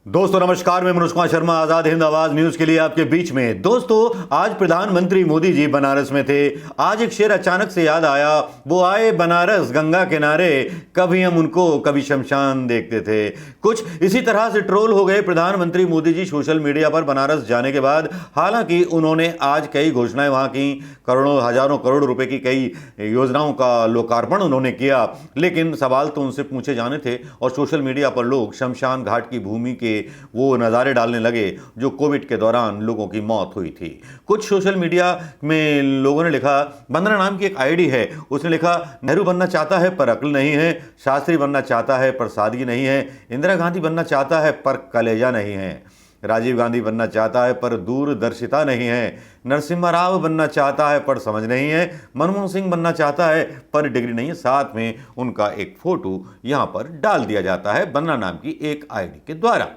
दोस्तों नमस्कार, मैं मनोज कुमार शर्मा आजाद हिंद आवाज न्यूज के लिए आपके बीच में। दोस्तों आज प्रधानमंत्री मोदी जी बनारस में थे। आज एक शेर अचानक से याद आया। वो आए बनारस गंगा किनारे, कभी हम उनको कभी शमशान देखते थे। कुछ इसी तरह से ट्रोल हो गए प्रधानमंत्री मोदी जी सोशल मीडिया पर बनारस जाने के बाद। हालांकि उन्होंने आज कई घोषणाएं वहां की, करोड़ों हजारों करोड़ रुपए की कई योजनाओं का लोकार्पण उन्होंने किया, लेकिन सवाल तो उनसे पूछे जाने थे और सोशल मीडिया पर लोग शमशान घाट की भूमि के वो नज़ारे डालने लगे जो कोविड के दौरान लोगों की मौत हुई थी। कुछ सोशल मीडिया में लोगों ने लिखा, बंदना नाम की एक आईडी है, उसने लिखा नेहरू बनना चाहता है पर अक्ल नहीं है, शास्त्री बनना चाहता है पर सादगी नहीं है, इंदिरा गांधी बनना चाहता है पर कलेजा नहीं है, राजीव गांधी बनना चाहता है पर दूरदर्शिता नहीं है, नरसिम्हा राव बनना चाहता है पर समझ नहीं है, मनमोहन सिंह बनना चाहता है पर डिग्री नहीं है। साथ में उनका एक फोटो यहां पर डाल दिया जाता है बंदना नाम की एक आईडी के द्वारा।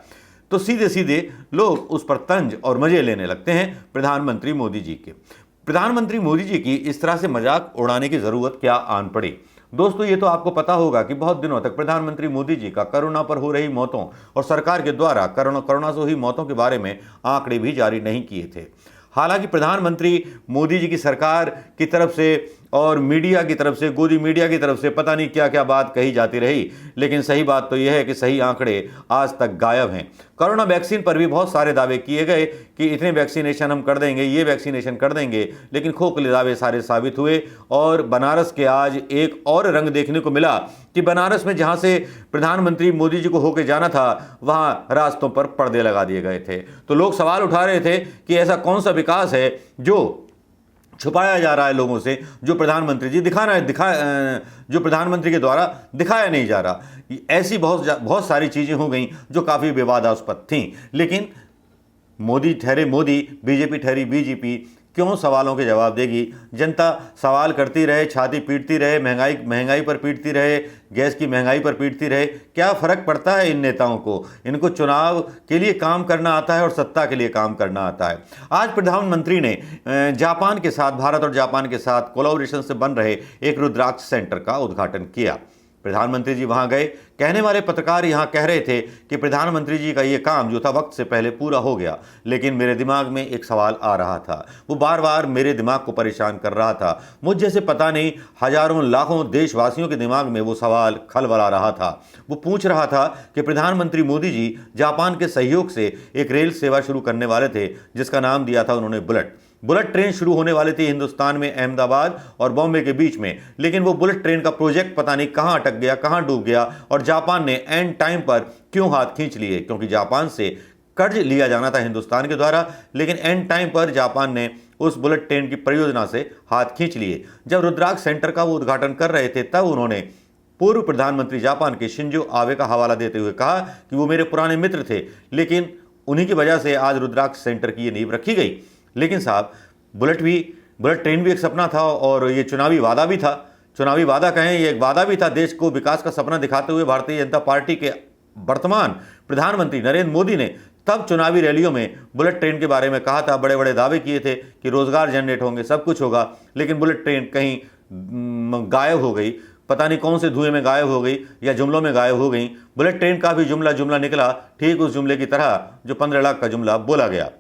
तो सीधे सीधे लोग उस पर तंज और मजे लेने लगते हैं प्रधानमंत्री मोदी जी के। प्रधानमंत्री मोदी जी की इस तरह से मजाक उड़ाने की जरूरत क्या आन पड़ी? दोस्तों ये तो आपको पता होगा कि बहुत दिनों तक प्रधानमंत्री मोदी जी का कोरोना पर हो रही मौतों और सरकार के द्वारा कोरोना से हुई मौतों के बारे में आंकड़े भी जारी नहीं किए थे। हालांकि प्रधानमंत्री मोदी जी की सरकार की तरफ से और मीडिया की तरफ से, गोदी मीडिया की तरफ से पता नहीं क्या क्या बात कही जाती रही, लेकिन सही बात तो यह है कि सही आंकड़े आज तक गायब हैं। कोरोना वैक्सीन पर भी बहुत सारे दावे किए गए कि इतने वैक्सीनेशन हम कर देंगे, ये वैक्सीनेशन कर देंगे, लेकिन खोखले दावे सारे साबित हुए। और बनारस के आज एक और रंग देखने को मिला कि बनारस में जहां से प्रधानमंत्री मोदी जी को होकर जाना था, वहां रास्तों पर पर्दे लगा दिए गए थे। तो लोग सवाल उठा रहे थे कि ऐसा कौन सा विकास है जो छुपाया जा रहा है लोगों से, जो प्रधानमंत्री जी जो प्रधानमंत्री के द्वारा दिखाया नहीं जा रहा। ऐसी बहुत सारी चीजें हो गई जो काफी विवादास्पद थीं, लेकिन मोदी ठहरे मोदी, बीजेपी ठहरी बीजेपी। क्यों सवालों के जवाब देगी? जनता सवाल करती रहे, छाती पीटती रहे, महंगाई पर पीटती रहे, गैस की महंगाई पर पीटती रहे। क्या फर्क पड़ता है इन नेताओं को? इनको चुनाव के लिए काम करना आता है और सत्ता के लिए काम करना आता है। आज प्रधानमंत्री ने जापान के साथ, भारत और जापान के साथ कोलैबोरेशन से बन रहे एक रुद्राक्ष सेंटर का उद्घाटन किया। प्रधानमंत्री जी वहां गए। कहने वाले पत्रकार यहां कह रहे थे कि प्रधानमंत्री जी का यह काम जो था वक्त से पहले पूरा हो गया, लेकिन मेरे दिमाग में एक सवाल आ रहा था, वो बार बार मेरे दिमाग को परेशान कर रहा था। मुझ जैसे पता नहीं हजारों लाखों देशवासियों के दिमाग में वो सवाल खलबला रहा था। वो पूछ रहा था कि प्रधानमंत्री मोदी जी जापान के सहयोग से एक रेल सेवा शुरू करने वाले थे, जिसका नाम दिया था उन्होंने बुलेट ट्रेन शुरू होने वाली थी हिंदुस्तान में अहमदाबाद और बॉम्बे के बीच में। लेकिन वो बुलेट ट्रेन का प्रोजेक्ट पता नहीं कहां अटक गया, कहां डूब गया, और जापान ने एंड टाइम पर क्यों हाथ खींच लिए? क्योंकि जापान से कर्ज लिया जाना था हिंदुस्तान के द्वारा, लेकिन एंड टाइम पर जापान ने उस बुलेट ट्रेन की परियोजना से हाथ खींच लिए। जब रुद्राक्ष सेंटर का वो उद्घाटन कर रहे थे, तब उन्होंने पूर्व प्रधानमंत्री जापान के शिंजो आबे का हवाला देते हुए कहा कि वो मेरे पुराने मित्र थे, लेकिन उन्हीं की वजह से आज रुद्राक्ष सेंटर की ये नींव रखी गई। लेकिन साहब, बुलेट ट्रेन भी एक सपना था और ये चुनावी वादा भी था। चुनावी वादा कहें, ये एक वादा भी था। देश को विकास का सपना दिखाते हुए भारतीय जनता पार्टी के वर्तमान प्रधानमंत्री नरेंद्र मोदी ने तब चुनावी रैलियों में बुलेट ट्रेन के बारे में कहा था, बड़े बड़े दावे किए थे कि रोजगार जनरेट होंगे, सब कुछ होगा। लेकिन बुलेट ट्रेन कहीं गायब हो गई, पता नहीं कौन से धुएं में गायब हो गई या जुमलों में गायब हो गई। बुलेट ट्रेन का भी जुमला निकला, ठीक उस जुमले की तरह जो 15 लाख का जुमला बोला गया।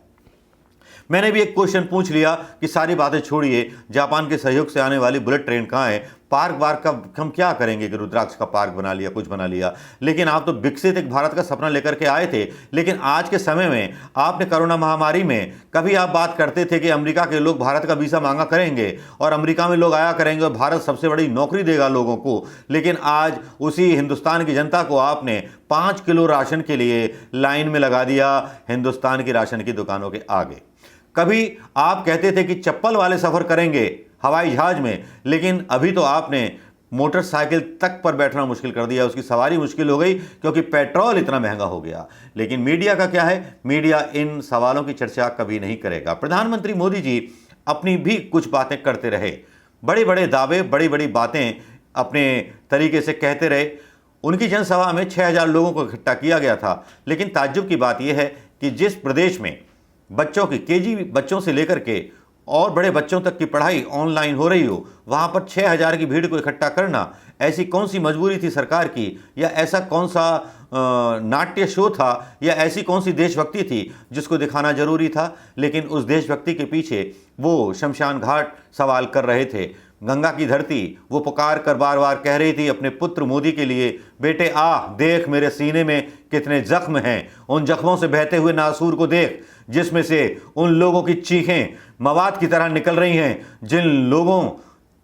मैंने भी एक क्वेश्चन पूछ लिया कि सारी बातें छोड़िए, जापान के सहयोग से आने वाली बुलेट ट्रेन कहाँ है? पार्क वार्क का हम क्या करेंगे कि रुद्राक्ष का पार्क बना लिया, कुछ बना लिया। लेकिन आप तो विकसित एक भारत का सपना लेकर के आए थे। लेकिन आज के समय में आपने कोरोना महामारी में कभी आप बात करते थे कि अमेरिका के लोग भारत का वीसा मांगा करेंगे और अमेरिका में लोग आया करेंगे और भारत सबसे बड़ी नौकरी देगा लोगों को। लेकिन आज उसी हिंदुस्तान की जनता को आपने 5 किलो राशन के लिए लाइन में लगा दिया हिंदुस्तान की राशन की दुकानों के आगे। कभी आप कहते थे कि चप्पल वाले सफर करेंगे हवाई जहाज में, लेकिन अभी तो आपने मोटरसाइकिल तक पर बैठना मुश्किल कर दिया, उसकी सवारी मुश्किल हो गई क्योंकि पेट्रोल इतना महंगा हो गया। लेकिन मीडिया का क्या है? मीडिया इन सवालों की चर्चा कभी नहीं करेगा। प्रधानमंत्री मोदी जी अपनी भी कुछ बातें करते रहे, बड़े बड़े दावे, बड़ी बड़ी बातें अपने तरीके से कहते रहे। उनकी जनसभा में 6000 लोगों को इकट्ठा किया गया था। लेकिन ताज्जुब की बात यह है कि जिस प्रदेश में बच्चों की केजी बच्चों से लेकर के और बड़े बच्चों तक की पढ़ाई ऑनलाइन हो रही हो, वहाँ पर 6,000 की भीड़ को इकट्ठा करना, ऐसी कौन सी मजबूरी थी सरकार की, या ऐसा कौन सा नाट्य शो था, या ऐसी कौन सी देशभक्ति थी जिसको दिखाना जरूरी था। लेकिन उस देशभक्ति के पीछे वो शमशान घाट सवाल कर रहे थे। गंगा की धरती वो पुकार कर बार बार कह रही थी अपने पुत्र मोदी के लिए, बेटे आ देख मेरे सीने में कितने जख्म हैं, उन जख्मों से बहते हुए नासूर को देख जिसमें से उन लोगों की चीखें मवाद की तरह निकल रही हैं, जिन लोगों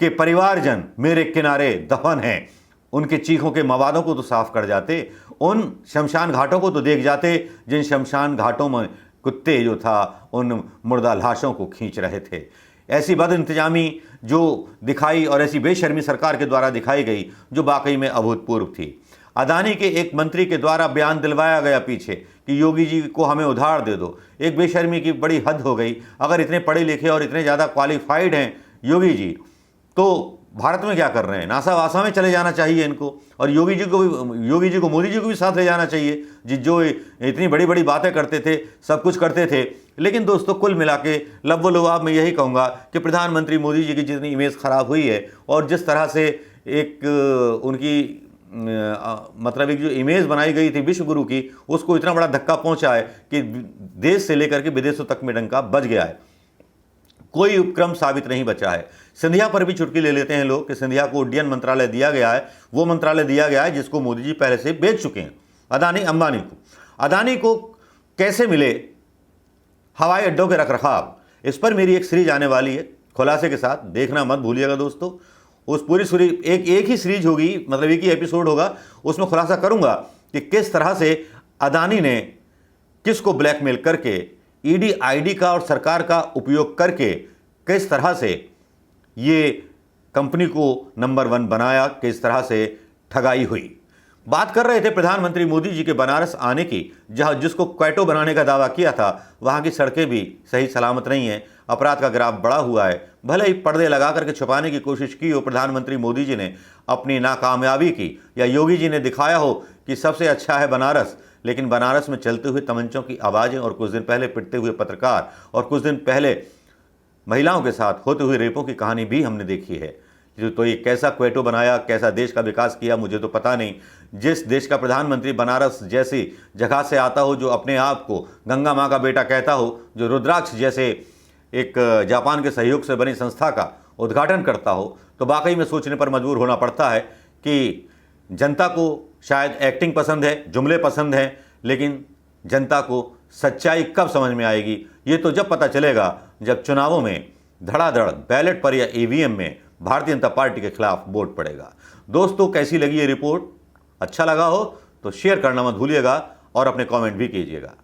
के परिवारजन मेरे किनारे दफन हैं। उनके चीखों के मवादों को तो साफ कर जाते, उन शमशान घाटों को तो देख जाते जिन शमशान घाटों में कुत्ते जो था उन मुर्दा लाशों को खींच रहे थे। ऐसी बद इंतजामी जो दिखाई और ऐसी बेशर्मी सरकार के द्वारा दिखाई गई जो वाकई में अभूतपूर्व थी। अदानी के एक मंत्री के द्वारा बयान दिलवाया गया पीछे कि योगी जी को हमें उधार दे दो। एक बेशर्मी की बड़ी हद हो गई। अगर इतने पढ़े लिखे और इतने ज़्यादा क्वालिफाइड हैं योगी जी, तो भारत में क्या कर रहे हैं? नासा वासा में चले जाना चाहिए इनको, और योगी जी को मोदी जी को भी साथ ले जाना चाहिए, जो इतनी बड़ी बड़ी बातें करते थे, सब कुछ करते थे। लेकिन दोस्तों, कुल मिला के लब्बो लुआब मैं यही कहूँगा कि प्रधानमंत्री मोदी जी की जितनी इमेज ख़राब हुई है और जिस तरह से एक उनकी मतलब एक जो इमेज बनाई गई थी विश्व गुरु की, उसको इतना बड़ा धक्का पहुंचा है कि देश से लेकर के विदेशों तक में डंका बज गया है। कोई उपक्रम साबित नहीं बचा है। सिंधिया पर भी चुटकी ले लेते हैं लोग कि सिंधिया को उड्डयन मंत्रालय दिया गया है, वो मंत्रालय दिया गया है जिसको मोदी जी पहले से बेच चुके हैं अदानी अंबानी को। अदानी को कैसे मिले हवाई अड्डों के रखरखाव, इस पर मेरी एक सीरीज आने वाली है खुलासे के साथ, देखना मत भूलिएगा दोस्तों। उस पूरी सीरीज एक ही सीरीज होगी, मतलब एक ही एपिसोड होगा, उसमें खुलासा करूंगा कि किस तरह से अदानी ने किसको ब्लैकमेल करके ईडी आईडी का और सरकार का उपयोग करके किस तरह से ये कंपनी को नंबर 1 बनाया, किस तरह से ठगाई हुई। बात कर रहे थे प्रधानमंत्री मोदी जी के बनारस आने की, जहां जिसको क्वेटो बनाने का दावा किया था, वहां की सड़कें भी सही सलामत नहीं हैं, अपराध का ग्राफ बढ़ा हुआ है। भले ही पर्दे लगा करके छुपाने की कोशिश की हो प्रधानमंत्री मोदी जी ने अपनी नाकामयाबी की, या योगी जी ने दिखाया हो कि सबसे अच्छा है बनारस, लेकिन बनारस में चलते हुए तमंचों की आवाज़ें और कुछ दिन पहले पिटते हुए पत्रकार और कुछ दिन पहले महिलाओं के साथ होते हुए रेपों की कहानी भी हमने देखी है। तो ये कैसा क्वेटो बनाया, कैसा देश का विकास किया, मुझे तो पता नहीं। जिस देश का प्रधानमंत्री बनारस जैसी जगह से आता हो, जो अपने आप को गंगा माँ का बेटा कहता हो, जो रुद्राक्ष जैसे एक जापान के सहयोग से बनी संस्था का उद्घाटन करता हो, तो वाकई में सोचने पर मजबूर होना पड़ता है कि जनता को शायद एक्टिंग पसंद है, जुमले पसंद हैं, लेकिन जनता को सच्चाई कब समझ में आएगी, ये तो जब पता चलेगा जब चुनावों में धड़ाधड़ बैलेट पर या ईवीएम में भारतीय जनता पार्टी के खिलाफ वोट पड़ेगा। दोस्तों, कैसी लगी ये रिपोर्ट? अच्छा लगा हो तो शेयर करना मत भूलिएगा और अपने कमेंट भी कीजिएगा।